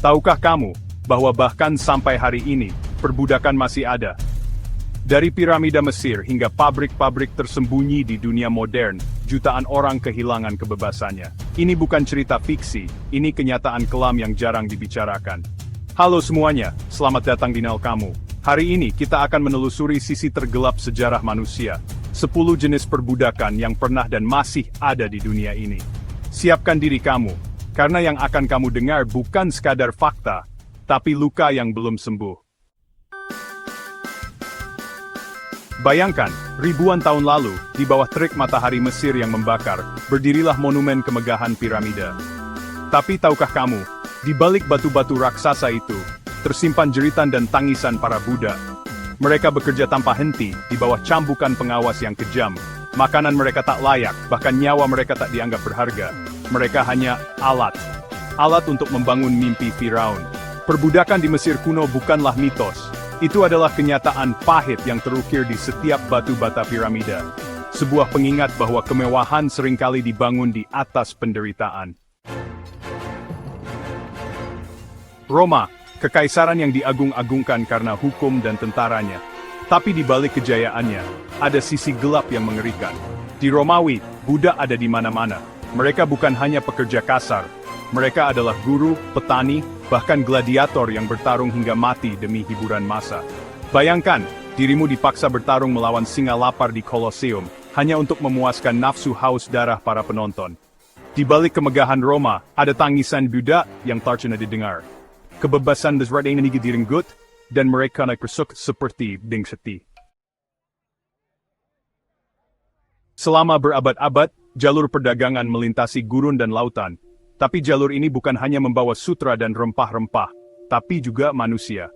Tahukah kamu bahwa bahkan sampai hari ini, perbudakan masih ada? Dari piramida Mesir hingga pabrik-pabrik tersembunyi di dunia modern, jutaan orang kehilangan kebebasannya. Ini bukan cerita fiksi, ini kenyataan kelam yang jarang dibicarakan. Halo semuanya, selamat datang di Nel Kamu. Hari ini kita akan menelusuri sisi tergelap sejarah manusia. 10 jenis perbudakan yang pernah dan masih ada di dunia ini. Siapkan diri kamu, karena yang akan kamu dengar bukan sekadar fakta, tapi luka yang belum sembuh. Bayangkan, ribuan tahun lalu, di bawah terik matahari Mesir yang membakar, berdirilah monumen kemegahan piramida. Tapi tahukah kamu, di balik batu-batu raksasa itu, tersimpan jeritan dan tangisan para budak. Mereka bekerja tanpa henti, di bawah cambukan pengawas yang kejam. Makanan mereka tak layak, bahkan nyawa mereka tak dianggap berharga. Mereka hanya alat. Alat untuk membangun mimpi Firaun. Perbudakan di Mesir kuno bukanlah mitos. Itu adalah kenyataan pahit yang terukir di setiap batu bata piramida. Sebuah pengingat bahwa kemewahan seringkali dibangun di atas penderitaan. Roma, kekaisaran yang diagung-agungkan karena hukum dan tentaranya. Tapi di balik kejayaannya, ada sisi gelap yang mengerikan. Di Romawi, budak ada di mana-mana. Mereka bukan hanya pekerja kasar. Mereka adalah guru, petani, bahkan gladiator yang bertarung hingga mati demi hiburan massa. Bayangkan, dirimu dipaksa bertarung melawan singa lapar di Colosseum, hanya untuk memuaskan nafsu haus darah para penonton. Di balik kemegahan Roma, ada tangisan budak yang tak pernah didengar. Kebebasan desraden ini direnggut, dan mereka naik pesuk seperti ding seti. Selama berabad-abad, jalur perdagangan melintasi gurun dan lautan. Tapi jalur ini bukan hanya membawa sutra dan rempah-rempah, tapi juga manusia.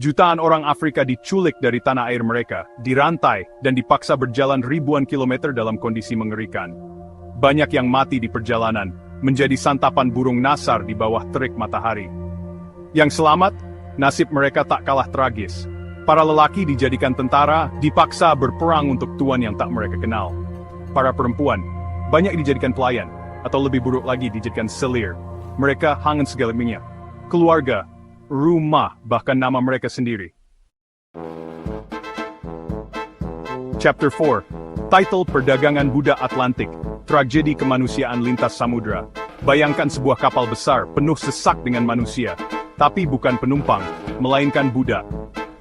Jutaan orang Afrika diculik dari tanah air mereka, dirantai, dan dipaksa berjalan ribuan kilometer dalam kondisi mengerikan. Banyak yang mati di perjalanan, menjadi santapan burung nasar di bawah terik matahari. Yang selamat, nasib mereka tak kalah tragis. Para lelaki dijadikan tentara, dipaksa berperang untuk tuan yang tak mereka kenal. Para perempuan, banyak dijadikan pelayan, atau lebih buruk lagi dijadikan selir. Mereka hangat segalanya. Keluarga, rumah, bahkan nama mereka sendiri. Chapter 4. Title Perdagangan Budak Atlantik, Tragedi Kemanusiaan Lintas Samudra. Bayangkan sebuah kapal besar penuh sesak dengan manusia. Tapi bukan penumpang, melainkan budak.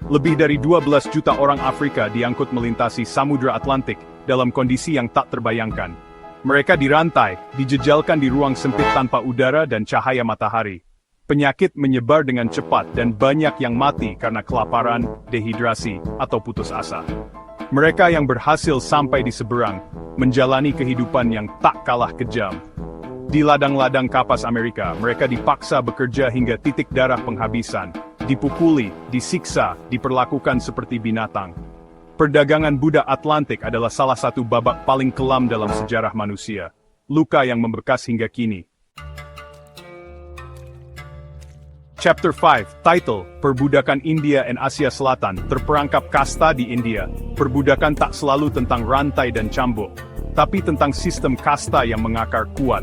Lebih dari 12 juta orang Afrika diangkut melintasi Samudra Atlantik dalam kondisi yang tak terbayangkan. Mereka dirantai, dijejalkan di ruang sempit tanpa udara dan cahaya matahari. Penyakit menyebar dengan cepat dan banyak yang mati karena kelaparan, dehidrasi, atau putus asa. Mereka yang berhasil sampai di seberang, menjalani kehidupan yang tak kalah kejam. Di ladang-ladang kapas Amerika, mereka dipaksa bekerja hingga titik darah penghabisan, dipukuli, disiksa, diperlakukan seperti binatang. Perdagangan budak Atlantik adalah salah satu babak paling kelam dalam sejarah manusia. Luka yang membekas hingga kini. Chapter 5, Title, Perbudakan India dan Asia Selatan, Terperangkap Kasta di India. Perbudakan tak selalu tentang rantai dan cambuk, tapi tentang sistem kasta yang mengakar kuat.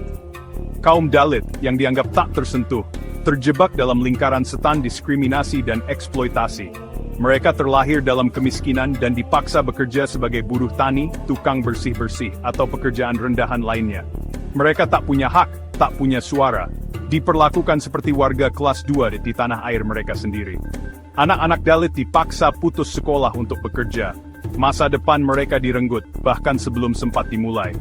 Kaum Dalit, yang dianggap tak tersentuh, terjebak dalam lingkaran setan diskriminasi dan eksploitasi. Mereka terlahir dalam kemiskinan dan dipaksa bekerja sebagai buruh tani, tukang bersih-bersih, atau pekerjaan rendahan lainnya. Mereka tak punya hak, tak punya suara, diperlakukan seperti warga kelas 2 di tanah air mereka sendiri. Anak-anak Dalit dipaksa putus sekolah untuk bekerja. Masa depan mereka direnggut, bahkan sebelum sempat dimulai.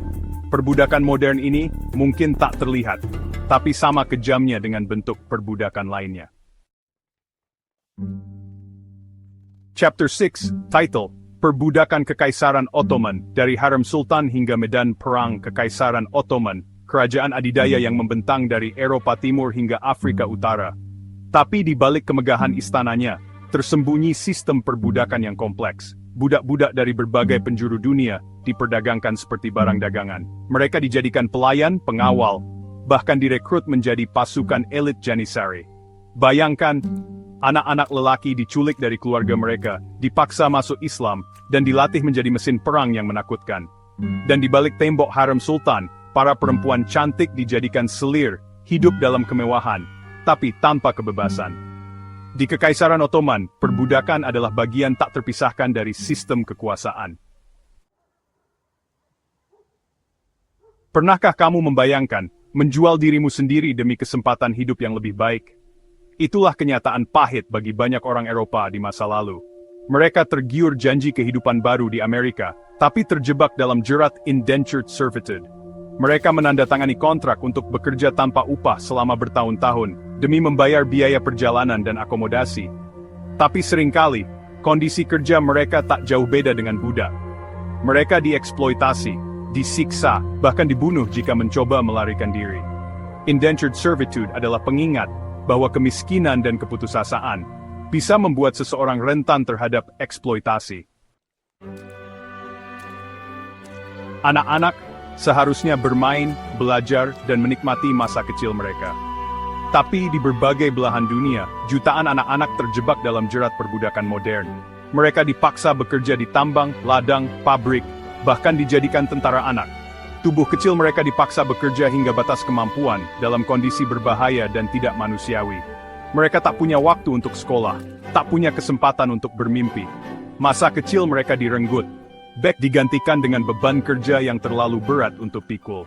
Perbudakan modern ini mungkin tak terlihat, tapi sama kejamnya dengan bentuk perbudakan lainnya. Chapter 6, Title, Perbudakan Kekaisaran Ottoman, dari Harem Sultan hingga medan perang Kekaisaran Ottoman, kerajaan adidaya yang membentang dari Eropa Timur hingga Afrika Utara. Tapi di balik kemegahan istananya, tersembunyi sistem perbudakan yang kompleks. Budak-budak dari berbagai penjuru dunia diperdagangkan seperti barang dagangan. Mereka dijadikan pelayan, pengawal, bahkan direkrut menjadi pasukan elit Janissary. Bayangkan, anak-anak lelaki diculik dari keluarga mereka, dipaksa masuk Islam, dan dilatih menjadi mesin perang yang menakutkan. Dan di balik tembok harem sultan, para perempuan cantik dijadikan selir, hidup dalam kemewahan. tapi tanpa kebebasan. Di Kekaisaran Ottoman, perbudakan adalah bagian tak terpisahkan dari sistem kekuasaan. Pernahkah kamu membayangkan menjual dirimu sendiri demi kesempatan hidup yang lebih baik? Itulah kenyataan pahit bagi banyak orang Eropa di masa lalu. Mereka tergiur janji kehidupan baru di Amerika, tapi terjebak dalam jerat indentured servitude. Mereka menandatangani kontrak untuk bekerja tanpa upah selama bertahun-tahun, demi membayar biaya perjalanan dan akomodasi. Tapi seringkali, kondisi kerja mereka tak jauh beda dengan budak. Mereka dieksploitasi, disiksa, bahkan dibunuh jika mencoba melarikan diri. Indentured servitude adalah pengingat bahwa kemiskinan dan keputusasaan bisa membuat seseorang rentan terhadap eksploitasi. Anak-anak seharusnya bermain, belajar, dan menikmati masa kecil mereka. Tapi di berbagai belahan dunia, jutaan anak-anak terjebak dalam jerat perbudakan modern. Mereka dipaksa bekerja di tambang, ladang, pabrik, bahkan dijadikan tentara anak. Tubuh kecil mereka dipaksa bekerja hingga batas kemampuan, dalam kondisi berbahaya dan tidak manusiawi. Mereka tak punya waktu untuk sekolah, tak punya kesempatan untuk bermimpi. Masa kecil mereka direnggut. Bek digantikan dengan beban kerja yang terlalu berat untuk pikul.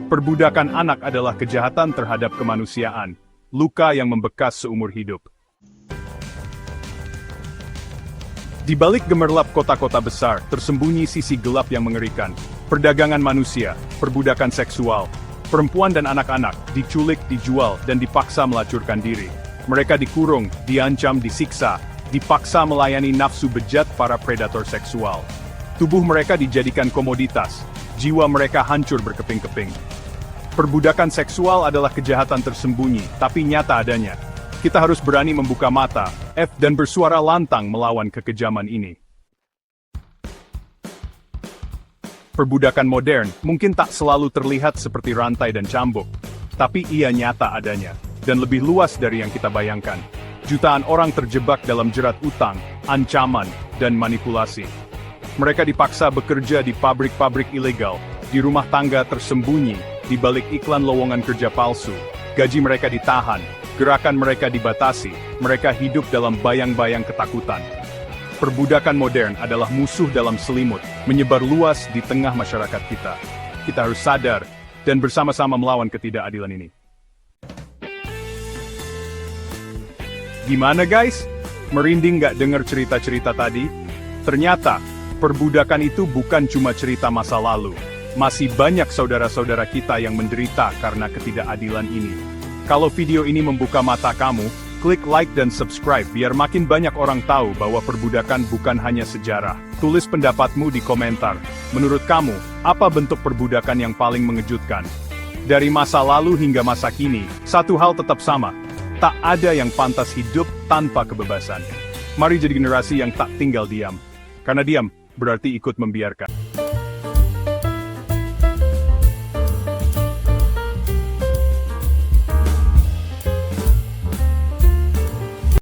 Perbudakan anak adalah kejahatan terhadap kemanusiaan, luka yang membekas seumur hidup. Di balik gemerlap kota-kota besar, tersembunyi sisi gelap yang mengerikan. Perdagangan manusia, perbudakan seksual, perempuan dan anak-anak diculik, dijual, dan dipaksa melacurkan diri. Mereka dikurung, diancam, disiksa, dipaksa melayani nafsu bejat para predator seksual. Tubuh mereka dijadikan komoditas, jiwa mereka hancur berkeping-keping. Perbudakan seksual adalah kejahatan tersembunyi, tapi nyata adanya. Kita harus berani membuka mata, dan bersuara lantang melawan kekejaman ini. Perbudakan modern mungkin tak selalu terlihat seperti rantai dan cambuk, tapi ia nyata adanya, dan lebih luas dari yang kita bayangkan. Jutaan orang terjebak dalam jerat utang, ancaman, dan manipulasi. Mereka dipaksa bekerja di pabrik-pabrik ilegal, di rumah tangga tersembunyi, di balik iklan lowongan kerja palsu. Gaji mereka ditahan, gerakan mereka dibatasi, mereka hidup dalam bayang-bayang ketakutan. Perbudakan modern adalah musuh dalam selimut, menyebar luas di tengah masyarakat kita. Kita harus sadar, dan bersama-sama melawan ketidakadilan ini. Gimana guys? Merinding gak dengar cerita-cerita tadi? Ternyata, perbudakan itu bukan cuma cerita masa lalu. Masih banyak saudara-saudara kita yang menderita karena ketidakadilan ini. Kalau video ini membuka mata kamu, klik like dan subscribe biar makin banyak orang tahu bahwa perbudakan bukan hanya sejarah. Tulis pendapatmu di komentar. Menurut kamu, apa bentuk perbudakan yang paling mengejutkan? Dari masa lalu hingga masa kini, satu hal tetap sama. Tak ada yang pantas hidup tanpa kebebasan. Mari jadi generasi yang tak tinggal diam. Karena diam berarti ikut membiarkan.